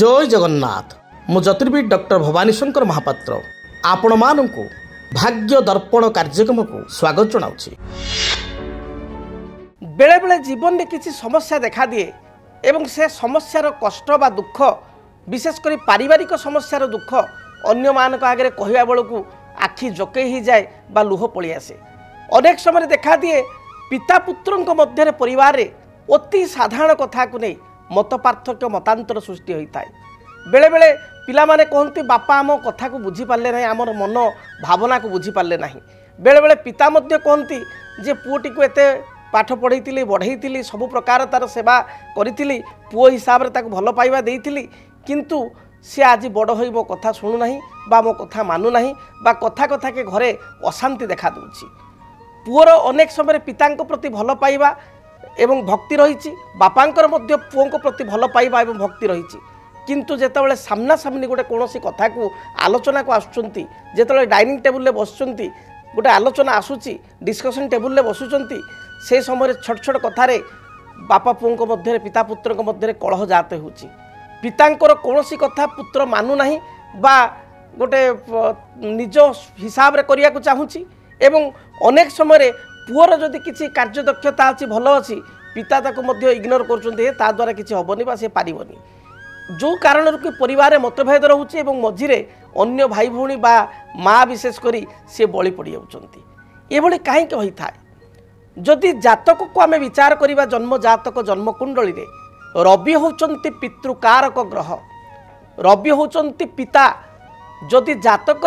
जय जगन्नाथ मु ज्योतिर्विद डॉक्टर भवानी शंकर महापात्र आपण मानू भाग्य दर्पण कार्यक्रम को स्वागत जनाऊँ। बेले बेले जीवन में किसी समस्या देखा दिए एवं से समस्यार कष्ट बा दुख विशेषकर पारिवारिक समस्यार दुख अन्य मान आगे कहवा बेलू को आखि जकई ही जाए बा लुह पड़ी आसे। अनेक समय देखा दिए पिता पुत्र मध्य परिवार रे अति साधारण कथा को नहीं मत पार्थक्य मतांतर सृष्टि होता है। बेले बेले पिला माने कहते बापा आम कथा को बुझी पारे ना, आमर मन भावना को बुझी पारे ना। बेले बेले पिता मध्य कहती जे पुओटी को एते पाठ पढ़ी बढ़ई सबु प्रकार तार सेवा करी पुओ हिसाब से भल पाइबा देइथिली, किंतु सी आज बड़ हो मो कथा शुणुना बा मो कथा मानुना बा कथा कथा के घरे अशांति देखा दूची। पुओर अनेक समय पिता प्रति भल पाइबा एवं भक्ति रही, बापांकर मध्य पुओं प्रति भल पाइबा एवं भक्ति रही, किंतु जेतेबेले सामना सामनी गोटे कौन कथा को आलोचना को आसुचंती, जेतेबेले डाइनिंग टेबुल रे बसुचंती गोटे आलोचना आसूची डिस्कशन टेबुल रे बसुचंती से समय छोट छोट कथार बापा पुओं मध्य पिता पुत्र मध्य कलह जाते होची। पितांकर कौन कथा पुत्र मानुना बा गोटे निज हिसाब रे करिया को चाहूँगी एवं अनेक समय पुअर जदि किसी कार्यदक्षता अच्छी भल अच्छी पिता ताको मध्य इग्नोर कर द्वारा किसी हेनी बा से पारिबनी, जो कारण कि परिवार मतभेद रोचे एवं मझिरे अन्य भाई भौणी बा माँ विशेषकर सी बलि पड़ जाती। ये कहीं होता है जदि जातक को आम विचार करवा जन्म जातक जन्म कुंडली रे रवि होचंती पितृकारक ग्रह, रवि होचंती पिता। जदि जातक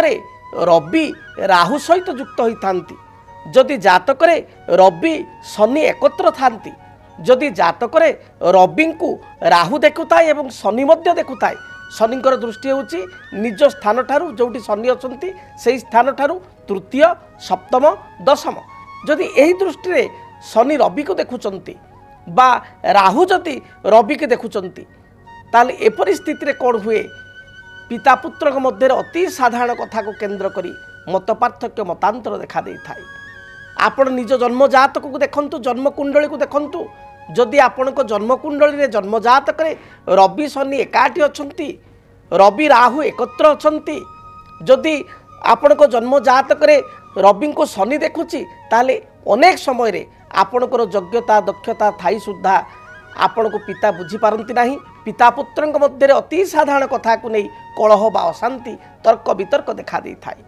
रवि राहु सहित युक्त होता, जदि जातक रवि शनि एकत्र थांती, जदि जातक रवि को राहु देखुए एवं शनि मध्य देखुए, शनिकर दृष्टि होची निज स्थान ठारू जोटी शनि अछंती से स्थान ठारू तृतीय सप्तम दशम। जदि यही दृष्टि रे शनि रवि को देखुचंती बा राहु जदि रवि के देखुचंती ताले एपरि स्थिति रे कौन हुए पिता पुत्र मध्य अति साधारण कथा को केंद्र करी मत पार्थक्य मतांतर देखा दे थाए। आपण निज जन्म जातक को देखंतु, जन्म कुंडली को देखंतु। जदि आपण को जन्म कुंडली रे जन्म जातक रे रवि शनि एकाठी अछंती, रवि राहु एकत्र अछंती, जदि आपण को जन्म जातक रे रवि को शनि देखुची ताले अनेक समय रे आपणकर योग्यता दक्षता थाई सुद्धा आपण को पिता बुझी पारंती नाही। पिता पुत्र मध्य अति साधारण कथा को नहीं कलह बा अशांति तर्क वितर्क देखा दे थाए।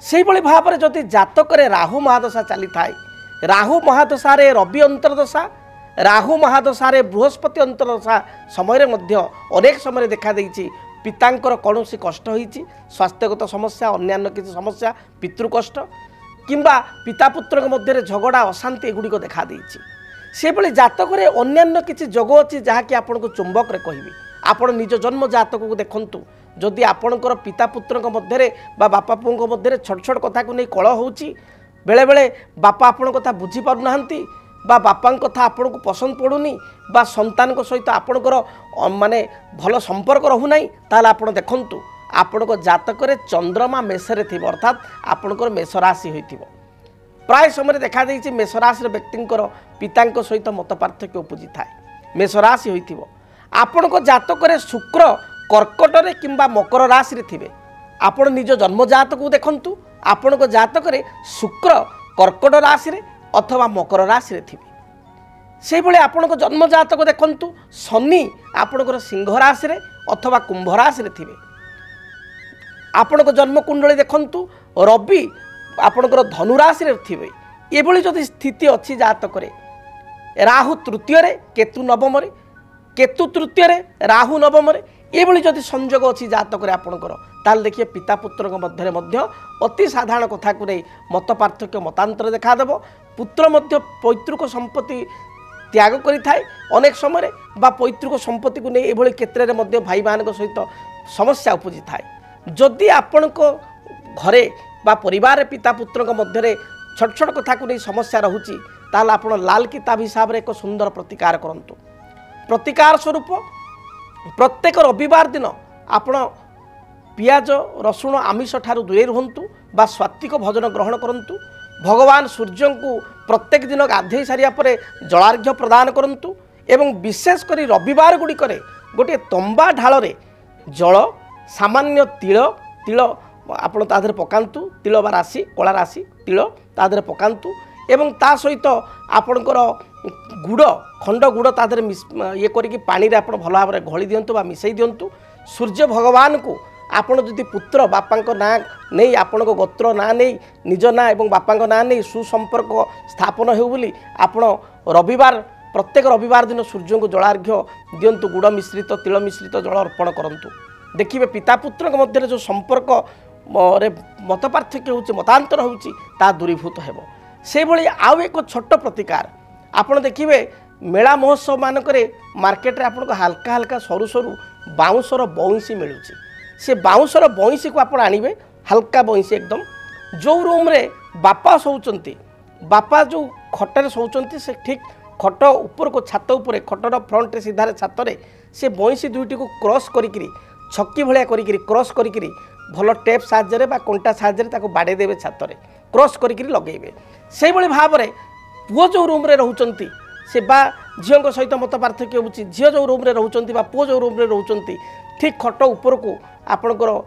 से भाव में जदि जातक राहु महादशा चली थाए, राहु महादशा रे रवि अंतर्दशा, राहु महादशा रे बृहस्पति अंतर्दशा समय मध्य अनेक समय देखा देइछि पितांकर कौन कष्ट होइछि, स्वास्थ्यगत समस्या अन्यान्य किसी समस्या पितृकष्ट किंबा पिता पुत्र मध्य झगड़ा अशांति एगुड़िक देखा देइछि। से भली जातक अन्यान्य किसी जोग अच्छी जहाँकि आपण को चुंबक रे कहबी। आपण निज जन्म जातक को देखंतु, जदि आपणकर पिता पुत्र मध्य बा बापा पुओं मध्य छोट छोट कथा को नहीं कलह होची, बेले बेले बापा आपण कथा बुझी पारु नाहंती बा बापा कथा आपण को पसंद पड़ुनी बा संतान को सहित आपणकर माने भल संपर्क रहुनाई, ताले आपण देखंतु आपणक जातक चंद्रमा मेषरे थिब, अर्थात आपणकर मेष राशि होइथिबो। प्राय समय देखा देइछि मेष राशि व्यक्तिंकर पितांक सहित मत पार्थक्य उपजी थाए, मेष राशि होइथिबो। आपणक जातक शुक्र कर्कट रे किंबा मकर राशि रे थिबे, आपण निज जन्म जातक को देखंतु आपणक जातक शुक्र कर्कट राशि रे अथवा मकर राशि रे थिबे। से भले आपणक जन्म जातक देखंतु शनि आपणकर सिंह राशि रे अथवा कुंभ राशि रे थिबे। आपणक जन्म कुंडली देखंतु रवि आपणकर धनु राशि रे थिबे। एभली जदि स्थिति अच्छी जातक राहु तृतीय रे केतु नवम रे, केतु तृतीय रे राहु नवम रे, एभली जदि संयोग अच्छी जातक आपणकर ताल देखिए पिता पुत्र मध्य अति साधारण कथा को नहीं मत पार्थक्य मतांतर देखा देव। पुत्र मध्य पैतृक संपत्ति त्याग करि थाए अनेक समय बा पैतृक संपत्ति को नहीं एभली क्षेत्र में भाई मान सहित समस्या उपजी थाए। जदि आपण को घरे बा परिवार पिता पुत्र मध्य छोट छोट कथा को नहीं समस्या रहुची ताल आपण लाल किताब हिसाब रे एक सुंदर प्रतिकार करंतु। प्रतिकार स्वरूप प्रत्येक रविवार दिन आपण पियाज रसुण आमिष ठारू दूरे रुहंतु बा सात्विक भोजन ग्रहण करंतु। भगवान सूर्य को प्रत्येक दिन गाधे सारिया परे जलार्घ्य प्रदान करंतु एवं विशेष करी रविवार गुड़िक गोटे तंबा ढाल जल सामान्य तिल तिल आपण तादर पकांतु तिल बा राशि कला राशि तिल तादर पकांतु एवं ता सहित आपणकर गुड़ खंड गुड़ तादर ये करिकी पानी रे आपण भल भाव में घोली दिंतु बा मिसई दिंतु सूर्य भगवान को आपण जदि पुत्र बापा ना नहीं आपण गोत्र ना नहीं निज ना एवं बापा ना नहीं सुसंपर्क स्थापन हो बोली आपण रविवार प्रत्येक रविवार दिन सूर्य को जलार्घ्य दिंतु गुड़ मिश्रित तिल मिश्रित जल अर्पण करंतु देखिए पिता पुत्र मध्य जो संपर्क रे मत पार्थक्य होची मतांतर होची ता दूरीभूत हेबो से भली आउ एक छोट प्रतिकार आपण देखिए मेला महोत्सव मानक मार्केट रे आपण हल्का हल्का सरू सरू बाउंसर बइंसी मिलुची से बाउंसर बइंसी को आपण आनिबे हल्का बइंसी एकदम जो रूम रे बापा सोचंती बापा जो खटर सोचंती से ठीक खट ऊपर को छात ऊपर खटर फ्रंट रे सीधा छात रे से बइंसी दुईटी को क्रॉस करिकरी छक्की भलिया करिकरी क्रॉस करिकरी भल टेप साहाय्य रे कंटा साहाय्य बाड़े देवे छात रे क्रॉस करिकरी लगेबे से भली भाव रे पुओ जो रूम रे रहउचंती से बा झील सहित मत पार्थक्य होची झील जो रूम रे रहउचंती बा पुओ जो रूम रे रहउचंती ठीक खट ऊपर को आपणकर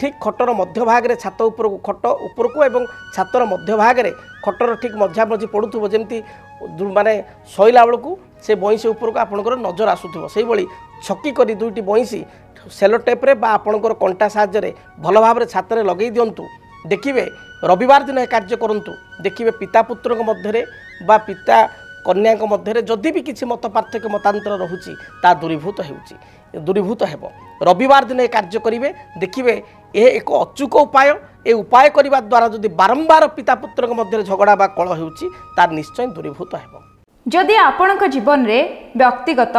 ठीक खटर मध्य भाग रे छात ऊपर को खट ऊपर को एवं छातर मध्य भाग रे खटर ठीक मझामझी पड़ुथबो जेमती माने शोइला बेल को से बइंसी ऊपर को आपणकर नजर आसुथबो सेही भली छक्की करी दुईटी बइंसी सेलो टेप रे बा आपणकर कंटा साहाय्य रे भल भाव रे छात रे लगेई दियंतु देखिए रविवार दिन कार्य करंतु देखिए पिता पुत्र मध्य बा पिता कन्या मध्य जदि भी किसी मत पार्थक्य मतांतर रहुची ता दूरीभूत हेबो रविवार दिन कार्य करेंगे देखिए यह एक अचूक उपाय ए उपाय करने द्वारा जदि बारंबार पिता पुत्र मध्य झगड़ा बा कलह होउची तार निश्चय दूरीभूत हेबो जदि आपणक जीवन में व्यक्तिगत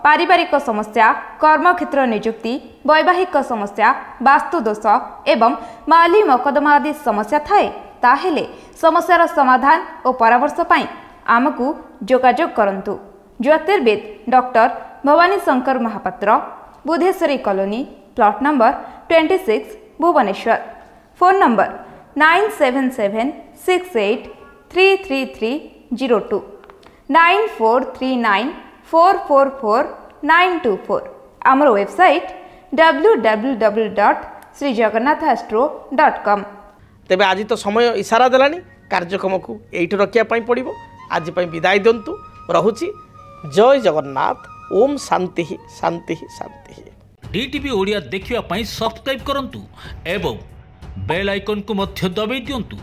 पारिवारिक समस्या कर्मक्षेत्र नियुक्ति वैवाहिक समस्या वास्तुदोष एवं माली मकदमा आदि समस्या थाए ताहेले समस्यार समाधान और परामर्श पाई आमको जोगाजोग करंतु। ज्योतिर्विद doctor Bhabani Shankar Mahapatra Budheswari colony plot number 26 Bhubaneswar phone number 9776833302 9439444924 आमर वेबसाइट www.srijagannathastro.com। तेबे आज तो समय इशारा देलानी कार्यक्रम को एठी रखिया पई पड़िबो आज पई विदाय दंतु रहुची जय जगन्नाथ ओम शांति शांति शांति। डीटीवी ओडिया देखिवा पई सब्सक्राइब करंतु एवं बेल आइकन को मध्य दबाई दियंतु।